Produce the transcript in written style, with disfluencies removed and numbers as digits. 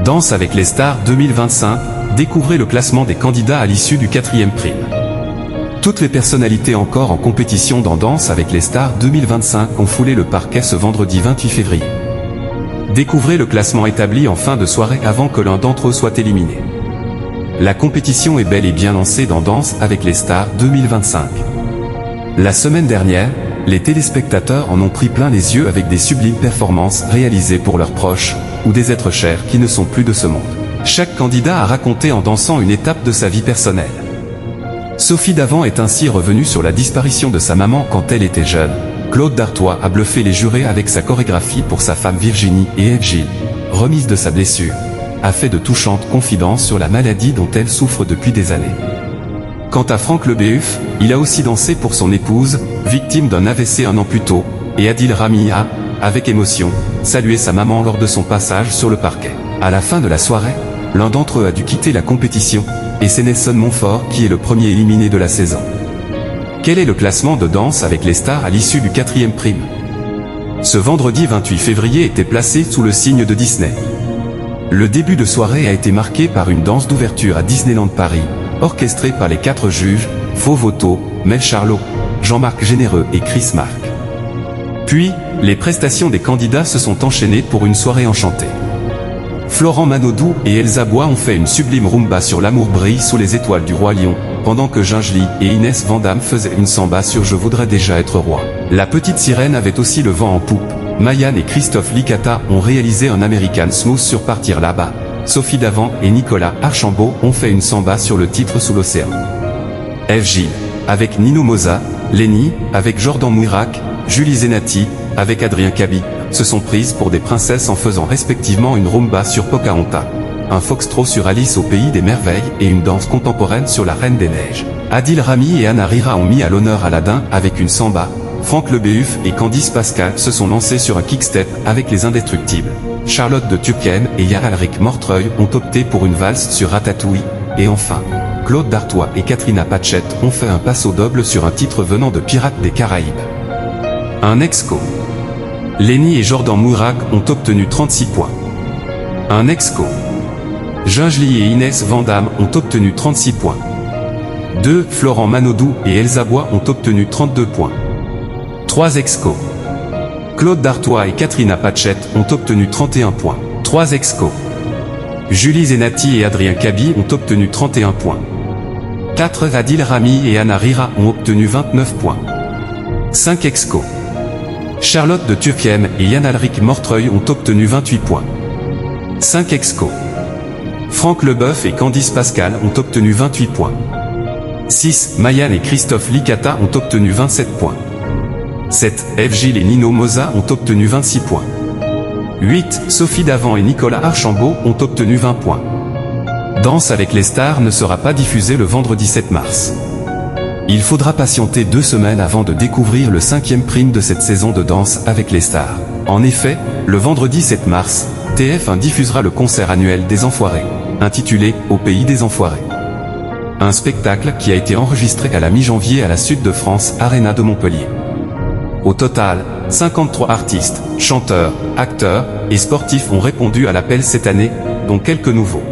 Danse avec les stars 2025, découvrez le classement des candidats à l'issue du 4e prime. Toutes les personnalités encore en compétition dans Danse avec les stars 2025 ont foulé le parquet ce vendredi 28 février. Découvrez le classement établi en fin de soirée avant que l'un d'entre eux soit éliminé. La compétition est bel et bien lancée dans Danse avec les stars 2025. La semaine dernière, les téléspectateurs en ont pris plein les yeux avec des sublimes performances réalisées pour leurs proches, ou des êtres chers qui ne sont plus de ce monde. Chaque candidat a raconté en dansant une étape de sa vie personnelle. Sophie Davant est ainsi revenue sur la disparition de sa maman quand elle était jeune. Claude Dartois a bluffé les jurés avec sa chorégraphie pour sa femme Virginie, et Eve Gilles, remise de sa blessure, a fait de touchantes confidences sur la maladie dont elle souffre depuis des années. Quant à Franck Leboeuf, il a aussi dansé pour son épouse, victime d'un AVC un an plus tôt, et Adil Rami a, avec émotion, salué sa maman lors de son passage sur le parquet. À la fin de la soirée, l'un d'entre eux a dû quitter la compétition, et c'est Nelson Montfort qui est le premier éliminé de la saison. Quel est le classement de Danse avec les stars à l'issue du 4e prime? Ce vendredi 28 février était placé sous le signe de Disney. Le début de soirée a été marqué par une danse d'ouverture à Disneyland Paris, orchestrée par les 4 juges, Faux Voto, Mel Charlot, Jean-Marc Généreux et Chris Marc. Puis, les prestations des candidats se sont enchaînées pour une soirée enchantée. Florent Manodou et Elsa Bois ont fait une sublime rumba sur L'amour brille sous les étoiles du Roi Lion, pendant que Ginge Lee et Inès Vandamme faisaient une samba sur Je voudrais déjà être roi. La petite sirène avait aussi le vent en poupe. Mayanne et Christophe Licata ont réalisé un American Smooth sur Partir là-bas. Sophie Davant et Nicolas Archambault ont fait une samba sur le titre Sous l'océan. Eve Gilles, avec Nino Moza, Lenny, avec Jordan Mouirac, Julie Zenati, avec Adrien Cabi, se sont prises pour des princesses en faisant respectivement une rumba sur Pocahontas, un foxtrot sur Alice au pays des merveilles et une danse contemporaine sur La Reine des Neiges. Adil Rami et Anna Rira ont mis à l'honneur Aladdin avec une samba. Franck Leboeuf et Candice Pascal se sont lancés sur un kickstep avec Les Indestructibles. Charlotte de Turckheim et Yaralric Mortreuil ont opté pour une valse sur Ratatouille. Et enfin, Claude Dartois et Katrina Patchett ont fait un passo double sur un titre venant de Pirates des Caraïbes. Un ex-co. Lenny et Jordan Mouirac ont obtenu 36 points. Un ex-co. Ginge Lee et Inès Vandamme ont obtenu 36 points. 2. Florent Manodou et Elsa Bois ont obtenu 32 points. 3 ex-co. Claude Dartois et Katrina Patchett ont obtenu 31 points. 3 ex-co. Julie Zenati et Adrien Cabi ont obtenu 31 points. 4. Adil Rami et Anna Rira ont obtenu 29 points. 5 ex-co. Charlotte de Turckheim et Yaralric Mortreuil ont obtenu 28 points. 5 ex-co. Franck Leboeuf et Candice Pascal ont obtenu 28 points. 6. Mayanne et Christophe Licata ont obtenu 27 points. 7. Eve Gilles et Nino Moza ont obtenu 26 points. 8. Sophie Davant et Nicolas Archambault ont obtenu 20 points. Danse avec les stars ne sera pas diffusée le vendredi 7 mars. Il faudra patienter 2 semaines avant de découvrir le 5e prime de cette saison de Danse avec les stars. En effet, le vendredi 7 mars, TF1 diffusera le concert annuel des Enfoirés, intitulé « Au pays des Enfoirés ». Un spectacle qui a été enregistré à la mi-janvier à la Sud de France Arena de Montpellier. Au total, 53 artistes, chanteurs, acteurs et sportifs ont répondu à l'appel cette année, dont quelques nouveaux.